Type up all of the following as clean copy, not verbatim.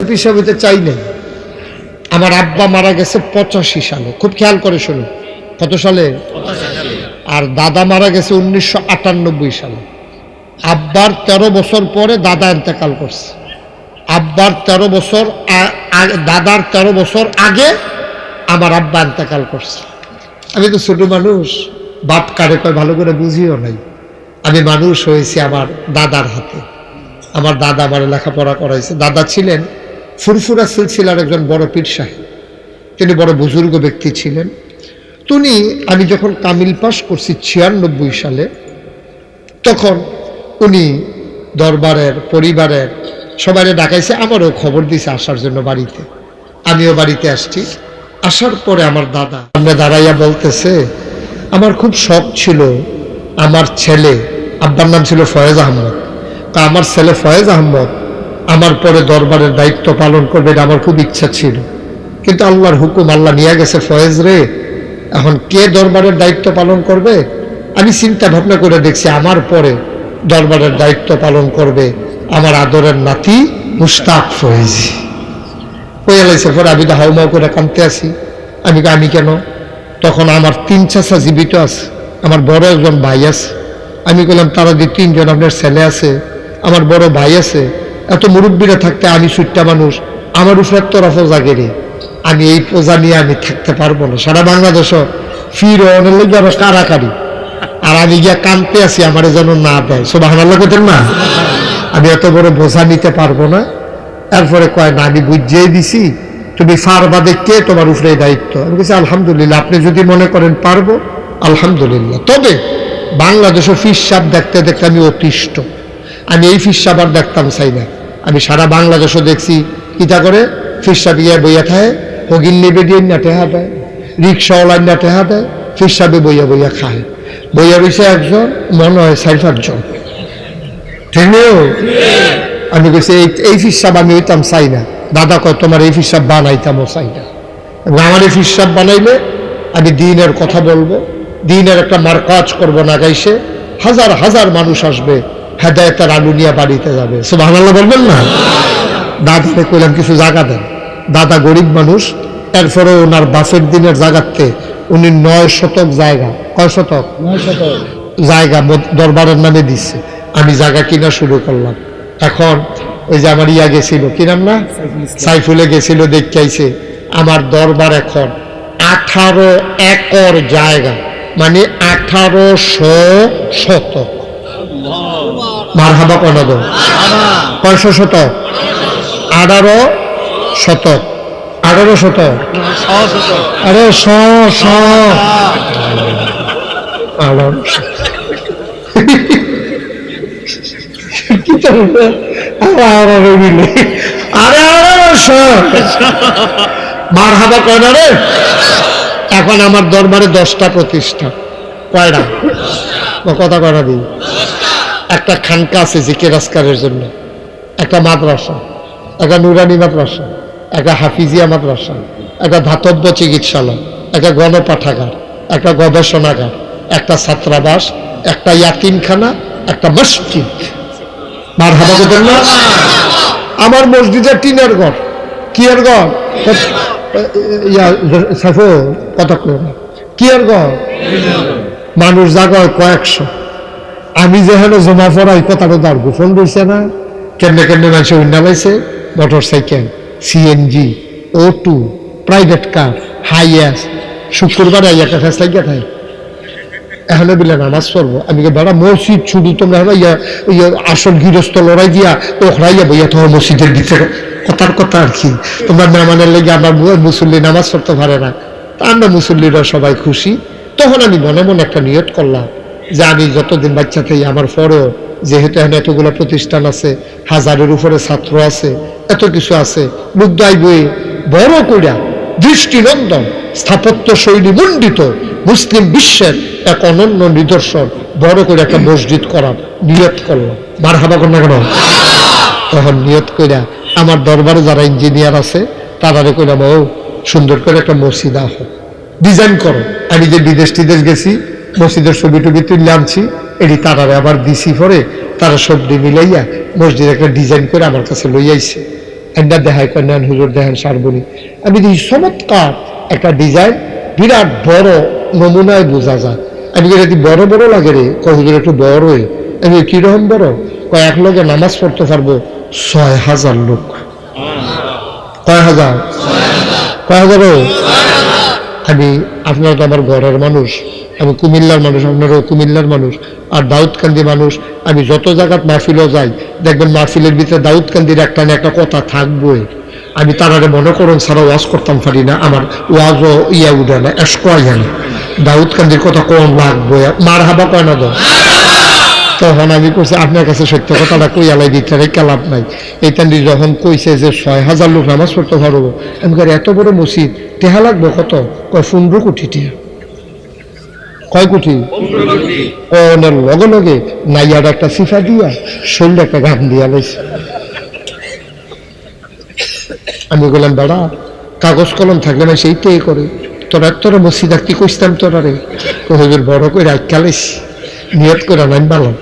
পিসাব হইতে চাই নাই। আমার আব্বা মারা গেছে 85 সালে, খুব খেয়াল করে শুনুন, কত সালে? আর দাদা মারা গেছে 1998 সালে। আব্বার 13 বছর পরে দাদা ইন্তেকাল করছে। আব্বার 13 বছর দাদার 13 বছর আগে আমার আব্বা ইন্তেকাল করছে। আমি তো ছোট মানুষ, বাপ কারে কয় ভালো করে বুঝিও নাই। আমি মানুষ হয়েছি আমার দাদার হাতে। আমার দাদা আমার লেখাপড়া করাইছে। দাদা ছিলেন ফুরফুরা সিলসিলার একজন বড় পীর সাহেব, তিনি বড় বুজুর্গ ব্যক্তি ছিলেন। তিনি, আমি যখন কামিল পাস করছি 96 সালে, তখন উনি দরবারের পরিবারের সবাই ডাকাইছে, আমারও খবর দিছে আসার জন্য বাড়িতে। আমিও বাড়িতে আসছি। আসার পরে আমার দাদা সামনে দাঁড়াইয়া বলতেছে, আমার খুব শখ ছিল আমার ছেলে, আব্বার নাম ছিল ফয়েজ আহমদ, তা আমার ছেলে ফয়েজ আহমদ আমার পরে দরবারের দায়িত্ব পালন করবে, এটা আমার খুব ইচ্ছা ছিল। কিন্তু আল্লাহর হুকুম, আল্লাহ নিয়ে গেছে ফয়েজ রে, এখন কে দরবারের দায়িত্ব পালন করবে? আমি চিন্তা ভাবনা করে দেখছি আমার পরে দরবারের দায়িত্ব পালন করবে আমার আদরের নাতি মুশতাক ফয়েজ। হয়ে লাইছে। পরে আমি তো হাউমাউ করে কাঁদতে আসি। আমি কেন? তখন আমার 3 চাচা জীবিত আছে, আমার বড় একজন ভাই আছে। আমি বললাম, তারা দিয়ে 3 জন আপনার ছেলে আছে, আমার বড় ভাই আছে, এত মুরব্বীরা থাকতে আমি ছুট্টা মানুষ, আমার উপরে তরফও জাগেরে, আমি এই পূজা নিয়ে আমি থাকতে পারবো না। সারা বাংলাদেশ ফির অনেক লোক আরো কারাকারি, আর আমি গিয়া কাঁদতে আসি আমার যেন না দেয়। সুবহানাল্লাহ কইতেন না? আমি এত বড় বোঝা নিতে পারবো না। এরপরে কয় না, আমি বুঝিয়েই দিছি, তুমি পারবা, দেখে তোমার উপরে দায়িত্ব। আমি বলছি আলহামদুলিল্লাহ, আপনি যদি মনে করেন পারবো আলহামদুলিল্লাহ। তবে বাংলাদেশে ফিস সাপ দেখতে দেখতে আমি অতিষ্ঠ। আমি এই ফিস সাপ আর দেখতাম চাই না। আমি সারা বাংলাদেশও দেখছি কিতা করে ফিস সাপ গিয়া বইয়া থাকে, হগিন নেবে দিয়ে না টেহা দেয়, রিক্সাওয়ালার না টেহা দেয়, ফিস সাপে বইয়া বইয়া খায়। বইয়া বইছে একজন, মনে হয় 4-5 জন, ঠিক নেই? আমি বলছি এই ফিস সাপ আমি হইতাম চাই না। দাদা কয় তোমার এই ফিস সাপ বানাইতামও চাই না। আমার এই ফিস সাপ বানাইলে আমি দিনের কথা বলবো, দিনের একটা মার্কাজ করবো না, গাইছে হাজার হাজার মানুষ আসবে, হেদায়েতের আলু নিয়ে বাড়িতে যাবে। সুবহানাল্লাহ বলবেন না? দাদাকে কইলাম কিছু জায়গা দেন। দাদা গরিব মানুষ, এরপরে ওনার বাফের দিনের জায়গাতে উনি 9 শতক জায়গা, কয় শতক? 9 শতক জায়গা দরবারের নামে দিচ্ছে। আমি জায়গা কিনা শুরু করলাম। এখন ওই যে আমার ইয়া গেছিল, কি নাম না, সাইফুলে গেছিল, দেখাইছে আমার দরবার এখন 18 একর জায়গা, মানে 1800 শতক। মারহাবা কোনদ, কয়শো শতক? 18 শতক। 18 শতক, আরে মারহাবা কয় না রে। এখন আমার দরবারে 10টা প্রতিষ্ঠান। কয়টা? কথা কয়টা দিই? একটা খানকা আছে জিকির আজকারের জন্য, একটা মাদ্রাসা, একটা নুরানি মাদ্রাসা, একটা হাফিজিয়া মাদ্রাসা, একটা ধাতব্য চিকিৎসালয়, একটা গণপাঠাগার, একটা গবেষণাগার, একটা ছাত্রাবাস, একটা ইয়াতিমখানা, একটা মসজিদ। মারহাবা বলেন না? আমার মসজিদের টিনের ঘর, কি এর ঘর? কথা কি এর ঘর? মানুষ জায়গায় কয়েকশো। আমি যেখানে জমা পড়াই কথাটা তার গোপন রয়েছে না, কেমনে কেমনে মানুষ উন্না পাইছে, motorcycle, CNG, O2, private car, Hiace. শুক্রবার একটা ফেস লাগিয়া থাকে, এখানে বলে নামাজ পড়বো। আমি বেড়া মসজিদ শুধু তোমরা আসল গৃহস্থ লড়াই দিয়া ওখরাইয়া বইয়া তোমার মসজিদের ভিতরে, কথার কথা আর কি। তোমরা মেহমানের লেগে আমার মুসল্লি নামাজ পড়তে পারে না, তা আমরা মুসল্লিরা সবাই খুশি। তখন আমি মনে মনে একটা নিয়ত করলাম যে আমি যতদিন বাচ্চা থাকি, আমার পরেও যেহেতু এখানে এতগুলো প্রতিষ্ঠান আছে, 1000-এর উপরে ছাত্র আছে, এত কিছু আছে, মুদ্রাই বই বড় কইরা দৃষ্টিনন্দন স্থাপত্য শৈলী মণ্ডিত মুসলিম বিশ্বের এক অনন্য নিদর্শন বড় করে একটা মসজিদ করার নিয়ত করলাম। মারহাবা কর না কেন? তখন নিয়ত কইরা আমার দরবারে যারা ইঞ্জিনিয়ার আছে তারারে কইলাম, ও সুন্দর করে একটা মসজিদ আহ ডিজাইন করো। আমি যে বিদেশ টিদেশ গেছি, মসজিদের ছবি টবি তুলে আনছি, এটি তারারে আবার দিছি, পরে তারা সবজি মিলাইয়া মসজিদ একটা ডিজাইন করে আমার কাছে লই আইছে। একটা দেখাই করে নেন হুজুর দেখেন সারবনি। আমি দেখি চমৎকার একটা ডিজাইন, বিরাট বড় নমুনায় বোঝা যায়। আমি যদি বড় বড় লাগে রে, কয় হুজুর একটু বড়ই। আমি কিরকম বড়? কয় এক লোকে নামাজ পড়তে পারবো ৬,০০০ লোক। কয় হাজার? কয় হাজারও? আমি আপনারা তো আমার ঘরের মানুষ, আমি কুমিল্লার মানুষ, আপনারাও কুমিল্লার মানুষ, আর দাউদকান্দি মানুষ। আমি যত জায়গায় মাহফিলও যাই, দেখবেন মাহফিলের ভিতরে দাউদকান্দির একটা না একটা কথা থাকবই। আমি তারারে মনে করুন সারা ওয়াজ করতাম পারি না, আমার ওয়াজও ইয়া উঠে না, এসকয় না, দাউদকান্দির কথা কম লাগবো, মার হাবা কয় না তো। তখন আমি কইছি আপনার কাছে সত্য কথাটা কই আলাই দিতে রেখে লাভ নাই। এইটা যখন কইছে যে ৬,০০০ লোক নামাজ পড়তে পারবো, আমি কই এত বড় মসজিদ টেহা লাগবে কত? কয় ১৫ কোটি টিয়া। কয় কোটি? ওনার লগে লগে নাইয়ার একটা সিফা দিয়া শরীরে একটা গান দিয়া লাইছে। আমি বললাম বেড়া, কাগজ কলম থাকলে না সেইটাই করে, তোরা মসজিদ কি কইতাম তোরা রে? হুজুর বড় করে আইকালাইছি, নিয়ত করে নাম বালাম।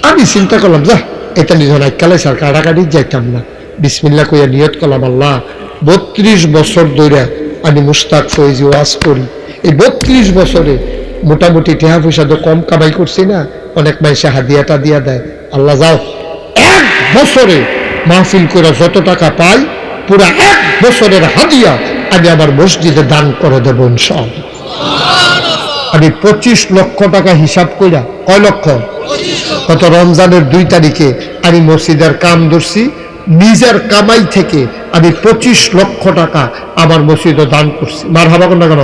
আমি চিন্তা করলাম যা এটা নিজের আইকালাইছে, আর কাটাকাটি যাইতাম না। বিসমিল্লাহ কইয়া নিয়ত করলাম, আল্লাহ ৩২ বছর ধরে আমি মুস্তাক ফৈজি ওয়াজ করি, এই ৩২ বছরে মোটামুটি টেহা পয়সা তো কম কামাই করছি না, অনেক মানুষে হাদিয়াটা দিয়া দেয়। আল্লাহ যাও ১ বছরে মাহফিল করে যত টাকা পাই পুরা ১ বছরের হাদিয়া আমি আমার মসজিদে দান করে দেবো ইনশাআল্লাহ। আমি ২৫ লক্ষ টাকা হিসাব কইরা, কয় লক্ষ? গত রমজানের ২ তারিখে আমি মসজিদের কাম ধরছি, নিজের কামাই থেকে আমি ২৫ লক্ষ টাকা আমার মসজিদে দান করছি। মারহাবা কোন না কেন?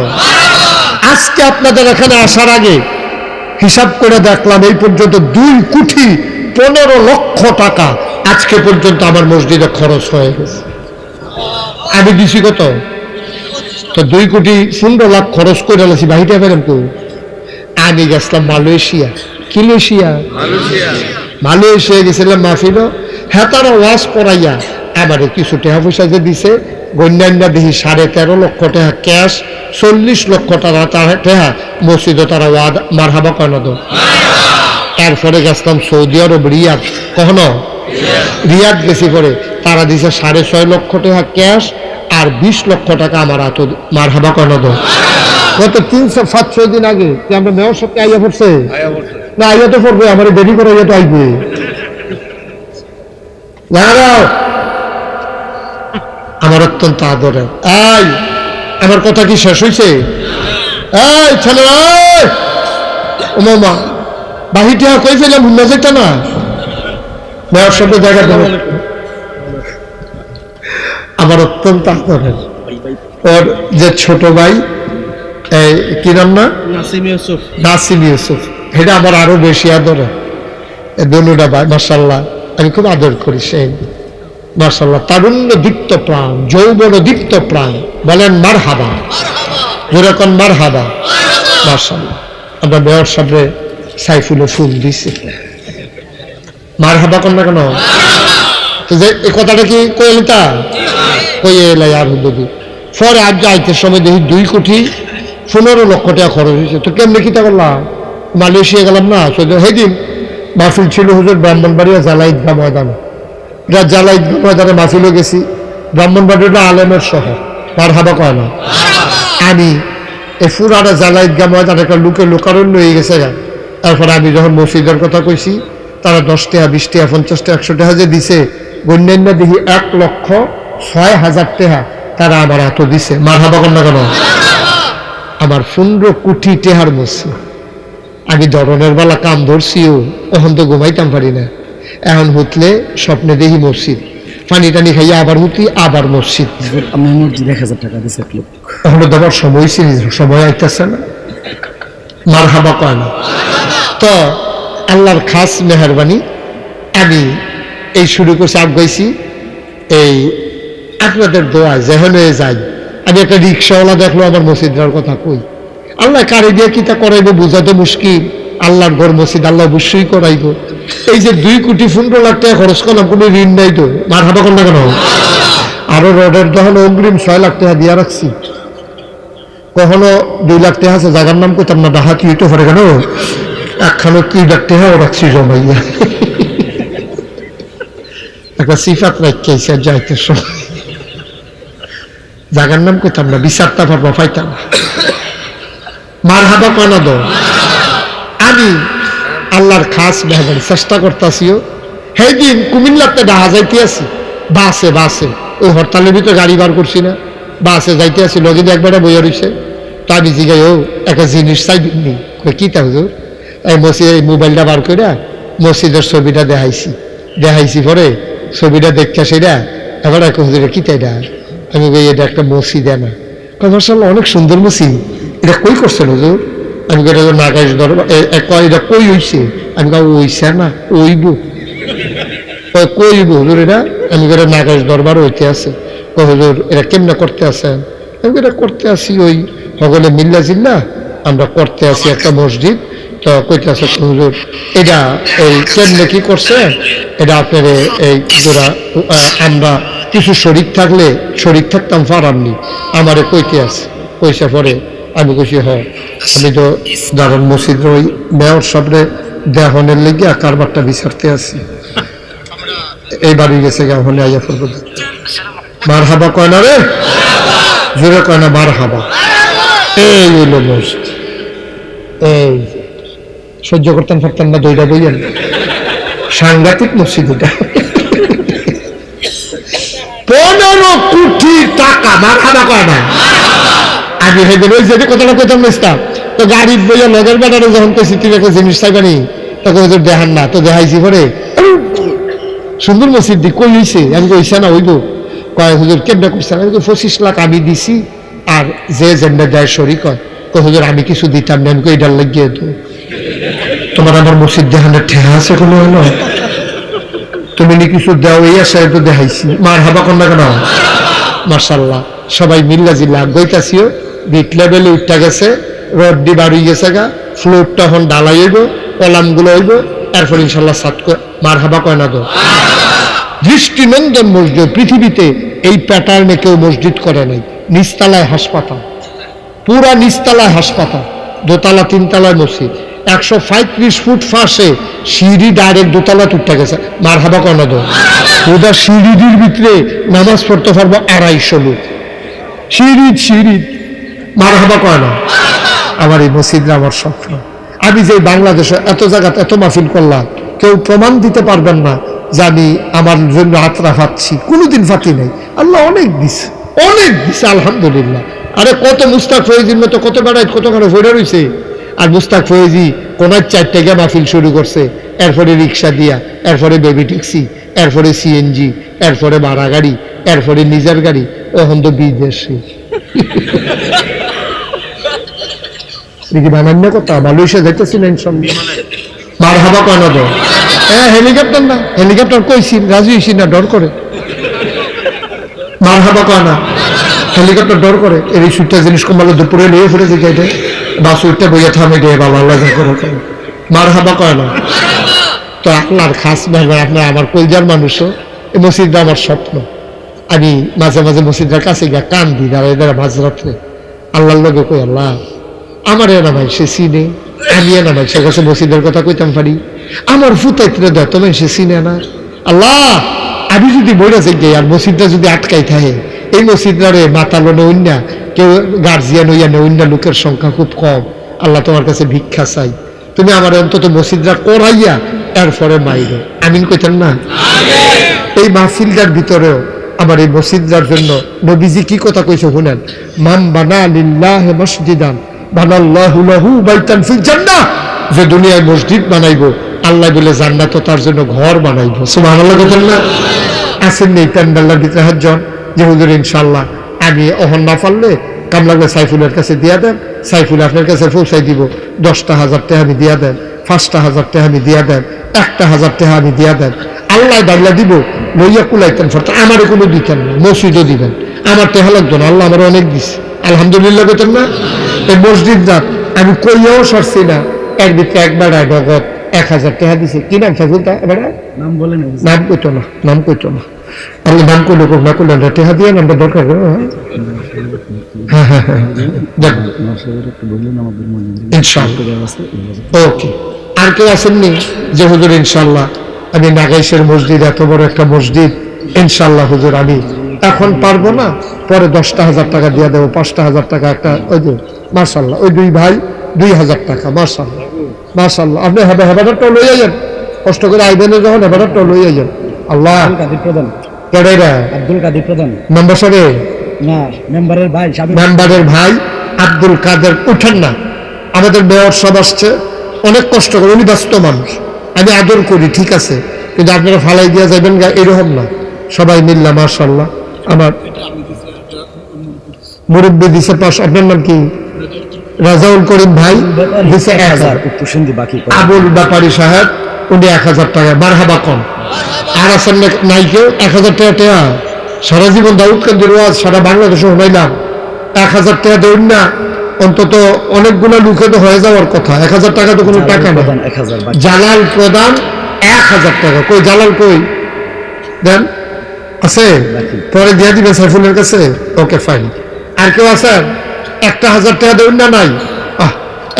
আজকে আপনাদের এখানে আসার আগে হিসাব করে দেখলাম এই পর্যন্ত ২,১৫,০০,০০০ টাকা আজকে পর্যন্ত আমার মসজিদে খরচ হয়ে গেছে। আমি দিছি কত? তো ২,১৫,০০,০০০ খরচ করে আছি। বাহিরে পেলাম তো আমি গেছিলাম মালয়েশিয়া। কি মালয়েশিয়া গেছিলাম মাহফিল। হ্যাঁ, তারা ওয়াজ করাইয়া আমারে কিছু টাকা পয়সা যে দিছে, গণ্যান্যা দেখি ১৩.৫ লক্ষ টাকা ক্যাশ, ৪০ লক্ষ টাকা টাকা মসজিদে তারা ওয়াদ মারহাবা কেন তো। এরপরে গেছিলাম সৌদি আরব রিয়াদ। কখনো রিয়াদ গেছি পরে তারা দিছে ৬.৫ লক্ষ টাকা ক্যাশ আর ২০ লক্ষ টাকা আমার হাত মারহাবা কেন তো। গত ৩-৫-৬ দিন আগে আমরা মেয়র সবকে আইয়া পড়ছে না, আইয়া তো পড়বে, আমার দেরি করে আইয়া তো আইবে। আমার অত্যন্ত আদরের। এই আমার কথা কি শেষ হয়েছে? এই ছেলে ও মামা বাহিটা কই ফেলাম ভুল যেটা না, মেয়র সঙ্গে জায়গা দেবো। আমার অত্যন্ত আদরের ওর যে ছোট ভাই, এই কি নাম না, নাসিম ইউসুফ, এটা আমার আরো বেশি আদরের। দনুটা ভাই মাশাআল্লাহ আমি খুব আদর করি। সেই মাশাআল্লাহ তারুণ্য দীপ্ত প্রাণ, যৌবন দীপ্ত প্রাণ, বলেন মারহাবা, যেরকম মারহাবা। মাশাআল্লাহ আমরা মেয়র সাহেবরে সাইফুলে ফুল দিছি, মারহাবা কর না কেন? যে এই কথাটা কি কইলিতা কই এলাই আর হুদি পরে আজ যাইতে সময় দেখি ২,১৫,০০,০০০ টাকা খরচ হয়েছে। তো কেমনি কিতা করলাম? মালয়েশিয়া গেলাম না, সেদিন মাহফিল ছিল হুজুর ব্রাহ্মণবাড়িয়া জালা ঈদগাহ ময়দানে। জালা ঈদগাহ ময়দানে মাহফিলও গেছি। ব্রাহ্মণবাড়িয়া আলেমের শহর, মারহাবা কয় না? আমি এই পুরাটা জালা ঈদগাহ ময়দানে একটা লোকারণ্য হয়ে গেছে। তারপরে আমি যখন মসজিদের কথা কইছি, তারা ১০ টাকা ২০ টাকা ৫০ টাকা ১০০ টাকা যে দিছে, গণ্যান্য দেখি ১,০৬,০০০ টাকা তারা আমার হাত দিছে। মারহাবা কর না কেন? আমার ১৫ কোটি টাকার মসজিদ। আমি ধরনের বেলা কাম ধরছিও, তখন তো ঘুমাইতাম পারি না। এখন হুতলে স্বপ্নে দেখি মসজিদ, পানি টানি খাইয়া আবার হুতি, আবার মসজিদ। আমি মসজিদ ১,০০০ টাকা দিছে লোক। এখনো দেবার সময় ছিল, সময় আইতেছে না। মারহাবা কয় না? তো আল্লাহর খাস মেহরবানি আমি এই শুরু করছি, আগাইছি এই আপনাদের দোয়া যেখানে যাই। আমি একটা রিক্সাওয়ালা দেখলো আমার মসজিদের কথা কই, আল্লাহ কারে দিয়ে কিতা করাইবো বুঝাতে মুশকিল। আল্লাহর ঘর মসজিদ আল্লাহ অবশ্যই করাইব। এই যে ২,১৫,০০,০০০ টাকা খরচ করলাম, কোনো ঋণ নাই তো। মারহাবা কর না কেন? আরো রডের দহন অগ্রিম ৬ লাখ টাকা দিয়া রাখছি। কখনো ২ লাখ টাকা আছে, জায়গার নাম করতাম না, ডাহাতি হইতে পারে কেন, একখানো ৩ লাখ টাকাও রাখছি জমাইয়া। একটা সিফাত রাখাইছে যাইতে সময় জাগার নাম কইতাম না, বিচারটা পারবা পাইতাম না। মার হাবা কয়না দো। আমি আল্লাহর খাস মেহরবানি চেষ্টা করতেছিও। সেই দিন কুমিল্লাতে ডাহা যাইতে আছি বাসে, ওই হরতালের ভিতরে গাড়ি বার করছি না, বাসে যাইতে আছি, লগে একবারে বইয়া রয়েছে। তো আমি জিগাই ও একটা জিনিস চাইবিনি, কি তা হুজুর? এই মসজিদ এই মোবাইলটা বার করে মসজিদের ছবিটা দেখাইছি পরে ছবিটা দেখতে সেটা এবার এক হুজুর কি তাইটা? আমি কই এটা একটা মসজিদ না। মাশাআল্লাহ অনেক সুন্দর মসজিদ, এটা কই করছেন হুজুর? আমি কই এটা নাগাইশ দরবার। এটা কই হইছে? আমি কই ওইছে না, ওইব। কইব হুজুর এটা? আমি কই এটা নাগাইশ দরবার হইতে আছে। হুজুর এটা কেমনে করতে আছেন? আমি এটা করতে আসি ওই সকলে মিল্লা জিল্লা আমরা করতে আসি একটা মসজিদ। তো কইতে আছে হুজুর এটা এই কেমনে কি করছে এটা আপনার এই যারা আমরা কিছু শরিক থাকতাম ফারামনি আমারে কইতে আছে। কইসা পরে আমি কইছি আমি তো দারুন মসজিদের ওই মেয়র সামনে দেহনের লেগে কারবারটা বিচারতে আছি। এই বাড়ি গেছে গাহনে আইয়া পড়ব। মার হাবা কয় না রে, জোরে কয় না মার হাবা। এই হইল মসজিদ। এই সহ্য করতেন পারতেন না, দইটা বইয়েন সাংঘাতিক মসজিদ এটা। 15 কোটি টাকা। মার হাবা কয় না। আমি হেবেন ওই যে কথাটা কইতাম ইসলাম তো গাড়ি বইয়া লগের বাটারে যখন কইছি তুমি একটা জিনিস চাইবানি তখন হুজুর দেখান না। তো দেখাইছি পরে সুন্দর মসজিদ দি কই হইছে? আমি কইছে না হইব। কয় হুজুর কেমনে কইছেন? আমি 25 লাখ আমি দিছি আর যে যেমনে দেয় শরিক হয়। কয় হুজুর আমি কিছু দিতাম না। আমি কই এটার লাগিয়ে তো তোমার আমার মসজিদ দেখানোর ঠেহা আছে কোনো হলো? তুমি নি কিছু দেও এই আশায় তো দেখাইছি। মার হাবা কন্যা কেন? মাশাআল্লাহ সবাই মিল্লা জিল্লা গইতাছিও। বিট লেভেলে উঠা গেছে, রড দি বাড়ি গেছে গা, ফ্লোরটা এখন ডালাই হইব, কলামগুলো হইব, এরপর ইনশাল্লাহ সাত। মার হাবা কয় না তো। দৃষ্টিনন্দন মসজিদ। পৃথিবীতে এই প্যাটার্নে কেউ মসজিদ করে নাই। নিচতলায় হাসপাতাল, পুরা নিচতলায় হাসপাতাল, দোতলা তিনতলায় মসজিদ, 135 ফুট ফাঁসে সিঁড়ি ডাইরেক্ট দোতলা উঠে গেছে। মার হাবা কয় না তো। ওটা সিঁড়ির ভিতরে নামাজ পড়তে পারবো 250 লোক। সিঁড়ি মার হাবা কয় না। আমার এই মসজিদটা আমার স্বপ্ন। আমি যে বাংলাদেশে এত জায়গাতে এত মাহফিল করলাম, কেউ প্রমাণ দিতে পারবেন না যে আমি আমার জন্য হাতরা ফাচ্ছি। কোনোদিন ফাটি নাই। আল্লাহ অনেক দিছে, আলহামদুলিল্লাহ। আরে কত মুস্তাক ফয়েজির মতো কত বেড়ায় কত করে ফেরে রয়েছে। আর মুস্তাক ফয়েজি কোনার 4 গিয়ে মাহফিল শুরু করছে, এরপরে রিক্সা দিয়া, এরপরে বেবি ট্যাক্সি, এরপরে সিএনজি, এরপরে ভাড়া গাড়ি, এরপরে নিজের গাড়ি, ওখান তো বিদেশি। দেখি বানান্য কথা মালয়েশিয়া যাইতেছি না ইনশাল্লাহ। মার হাবা কয় না তো। হেলিকপ্টার না, হেলিকপ্টার কইছি রাজি হইছি না, ডর করে। মার হাবা কয় না। হেলিকপ্টার ডর করে। এই সুইটটা জিনিস কমালে দুপুরে নিয়ে ফিরে যে গাইডে বা সুইটটা বইয়া থামে গে বাবা আল্লাহ করে। মার হাবা কয় না। তো আপনার খাস মেহমান, আপনার আমার কলজার মানুষও। এই মসজিদটা আমার স্বপ্ন। আমি মাঝে মাঝে মসজিদের কাছে গিয়া কান্দি দাঁড়ায় মাঝরাত্রে আল্লাহর লগে কই আল্লাহ আমার এ নামাই সে চিনে, আমি এ নামাই সে কাছে মসজিদের কথা কইতাম পারি। আমার ফুতাইতে দেয় তবে সে চিনে না। আল্লাহ আমি যদি বইরা যাই আর মসজিদটা যদি আটকাই থাকে, এই মসজিদটারে মাতালো অন্য কেউ গার্জিয়ান হইয়া অন্য লোকের সংখ্যা খুব কম। আল্লাহ তোমার কাছে ভিক্ষা চাই, তুমি আমার অন্তত মসজিদটা করাইয়া এরপরে মাইরো। আমিন কইতেন না? এই মাহফিলটার ভিতরেও আমার এই মসজিদটার জন্য নবীজি কি কথা কইছে শুনেন। মান বানা লিল্লাহি মসজিদান বানাল্লাহু লাহু বাইতান ফিল জান্নাহ। যে দুনিয়ায় মসজিদ বানাইবো আল্লাহ বলে জান্নাতও তার জন্য ঘর বানাইবো। সুবহানাল্লাহ কইতেন না? আসেন নেই প্যান্ডেলের ভিতরে হাতজন যে হুজুর ইনশাআল্লাহ আমি অহন না পারলে কামলাগলে সাইফুলের কাছে দিয়া দেন, সাইফুল আপনার কাছে পৌঁছাই দিব। 10,000 টাকা আমি দিয়া দেন, 5,000 টাকা আমি দিয়া দেন, 1,000 টাকা আমি দিয়া দেন। আল্লাহ বাংলা দিব লইয়া কুলাইতেন ফটো আমারও কোনো দিতেন না, মসজিদও দিবেন। আমার টেহা লাগতো না, আল্লাহ আমার অনেক দিছে আলহামদুলিল্লাহ কইতেন না? এই মসজিদ যাত আমি কইয়াও সরছি না, এর ভিতরে একবার নগদ 1,000 টাকা দিছে। কি নাম সাইফুল? নাম বলেন। নাম কইতো না, নাম কইতো না। আল্লাহ নাম করলে না করলে টেহা দিয়ে নামটা দরকার। ওকে। আর কেউ আসেননি যে হুজুর ইনশাল্লাহ আমি নাগাইশের মসজিদ এত বড় একটা মসজিদ ইনশাল্লাহ হুজুর আমি এখন পারবো না, পরে 10,000 টাকা দিয়ে দেবো, 5,000 টাকা একটা, ওই যে মাশাল্লাহ ওই দুই ভাই 2,000 টাকা, মাশাল্লাহ মাশাল্লাহ। আপনি হেবারটা লই আইয়েন, কষ্ট করে আইবেন যখন হেবারটা লই আইয়েন। আল্লাহ কাদের প্রধান, কেডাইরা আব্দুল কাদের প্রধান, মেম্বার সাহেব, না মেম্বারের ভাই, মেম্বারের ভাই আব্দুল কাদের। উঠেন না, আমাদের মেয়র সব আসছে, অনেক কষ্ট করে, উনি ব্যস্ত মানুষ, আমি আদর করি, ঠিক আছে, কিন্তু আপনারা ফালাই দিয়ে যাবেন গা এরকম না। সবাই মিল্লা মাশাল্লাহ। আমার মুরব্বী দিছে 5, আপনার নাম কি? রাজাউল করিম ভাই দিছে 1000, আবুল ব্যাপারী সাহেব উনি 1000 টাকা, মারহাবা কম। আর আছেন নাই কেউ 1000 টাকা টেয়া, সারা জীবন দাউদ কান্দির ওয়াজ সারা বাংলাদেশে শোনাইলাম, 1000 টাকা দেউন না, অন্তত অনেকগুলো লুকে তো হয়ে যাওয়ার কথা। 1000 টাকা তো কোনো টাকা না। জালাল প্রধান 1000 টাকা, কই জালাল কই দেন? আছে, পরে দিয়ে দিবে সাইফুলের কাছে। Okay fine. আর কেউ আছেন 1000 টাকা দেউন না? নাই।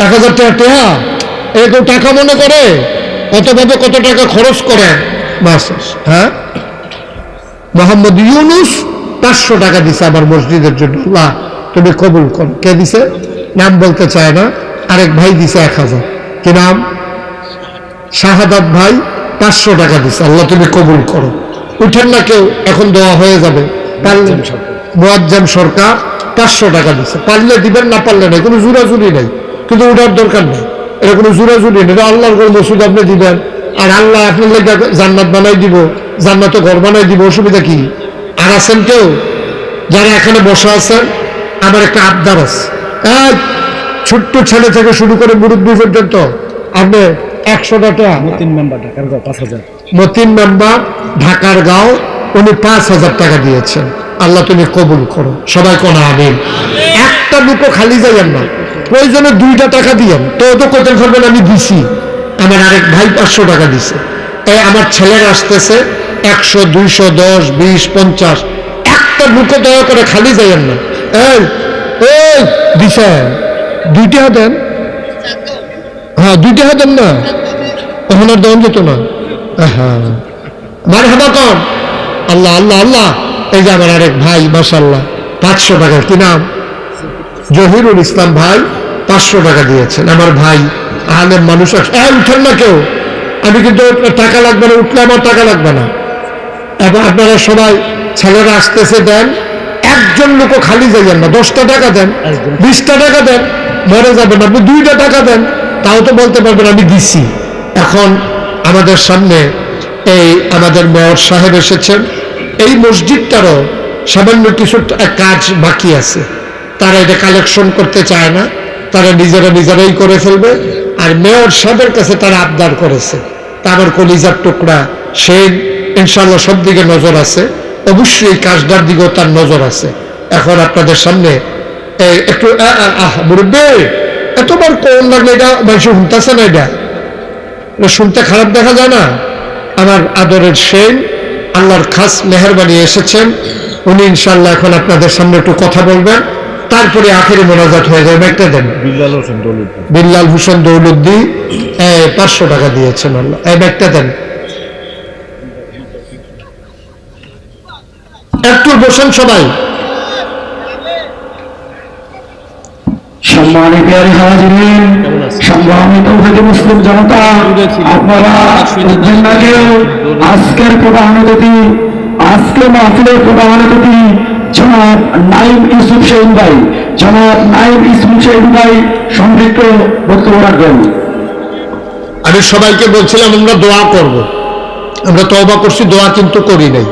1000 টাকা টেয়া এরকম টাকা মনে করে, কতভাবে কত টাকা খরচ করে মাস। হ্যাঁ, মোহাম্মদ ইউনুস 500 টাকা দিছে আমার মসজিদের জন্য, আল্লাহ তুমি কবুল করো। কে দিছে? নাম বলতে চায় না। আরেক ভাই দিছে 1000, কি নাম? শাহাদাত ভাই 500 টাকা দিছে, আল্লাহ তুমি কবুল করো। উঠেন না কেউ, এখন দোয়া হয়ে যাবে। মুয়াজ্জম সরকার 500 টাকা দিছে, পারলে দিবেন, না পারলে নাই, কোনো জোরাজুরি নাই, কিন্তু উঠার দরকার নেই, এটা কোনো জোরাজুরি নেই, আল্লাহর ঘর মসজিদ আপনি দিবেন, আর আল্লাহ আপনার লেগে জান্নাত বানাই দিব, জান্নাতে ঘর বানাই দিব, অসুবিধা কি? আর আছেন কেউ যারা এখানে বসে আছেন, আমার একটা আবদার আছে, ছোট্ট ছেলে থেকে শুরু করে মুরব্বী পর্যন্ত, আপনি 100 টাকা। মতিন মেম্বার ঢাকার গাঁও 5000, মতিন মেম্বার ঢাকার গাঁও, উনি 5000 টাকা দিয়েছেন, আল্লাহ তুমি কবুল করো। সবাই কোন আমিন। একটা দুটো খালি যাইয়েন না, প্রয়োজনে 2টা টাকা দিয়েন, তো কত করবেন আমি দিছি। আমার আরেক ভাই 500 টাকা দিছে, আমার ছেলেরা আসতেছে 100, 200, 10, 20, 50, একটা বুকে দয়া করে খালি যাইয়েন না। এই এই দিছে 2 টাকা দেন, হ্যাঁ 2 টাকা দেন না, তখন আর দেওয়া যেত না। হ্যাঁ মারহাবা কর, আল্লাহ আল্লাহ আল্লাহ। এই যে আমার আরেক ভাই মাশাআল্লাহ 500 টাকা, কি নাম? জহিরুল ইসলাম ভাই 500 টাকা দিয়েছেন। আমার ভাই আলেম মানুষ, উঠেন না কেউ, আমি কিন্তু টাকা লাগবে না, উঠলে আমার টাকা লাগবে না। এবং আপনারা সবাই ছেলেরা আসতেছে দেন, একজন লোকও খালি যাইয়েন না, 10টা টাকা দেন, 20টা টাকা দেন, মরে যাবেন। আপনি 2টা টাকা দেন, তাও তো বলতে পারবেন আমি দিছি। এখন আমাদের সামনে এই আমাদের মেয়র সাহেব এসেছেন, এই মসজিদটারও সামান্য কিছু কাজ বাকি আছে, তারা এটা কালেকশন করতে চায় না, তারা নিজেরাই করে ফেলবে। আর মেয়র সাহেবের কাছে তারা আবদার করেছে, তা আমার কলিজার টুকরা, সে ইনশাল্লাহ সব দিকে নজর আছে, অবশ্যই এই কাজটার দিকেও তার নজর আছে। এখন আপনাদের সামনে একটু মুরব্বী, এতবার কোন লাগলে এটা মানুষ শুনতেছে না, এটা শুনতে খারাপ দেখা যায় না। আমার আদরের সেন আল্লাহর খাস মেহরবানি এসেছেন, উনি ইনশাল্লাহ এখন আপনাদের সামনে একটু কথা বলবেন, তারপরে আখেরি মোনাজাত হয়ে যাবে। একটা দেন, বিল্লাল হোসেন দৌলুদ্দি 500 টাকা দিয়েছেন, আল্লাহ। এই ব্যাগটা দেন, একটু বসেন সবাই। সম্মানিত হাজিরিন, সম্মানিত মুসলিম জনতা, আপনারা আজকের প্রধান অতিথি, আজকের মাহফিলের প্রধান অতিথি জনাব নাইম ইউসুফ শাহীন ভাই, জনাব নাইম ইউসুফ শাহীন ভাই সংক্ষিপ্ত বক্তব্য রাখবেন। আমি সবাইকে বলছিলাম আমরা দোয়া করব, আমরা তওবা করছি, দোয়া কিন্তু করি নাই।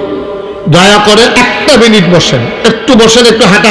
দয়া করে 1 মিনিট বসেন, একটু বসেন, একটু হাঁটা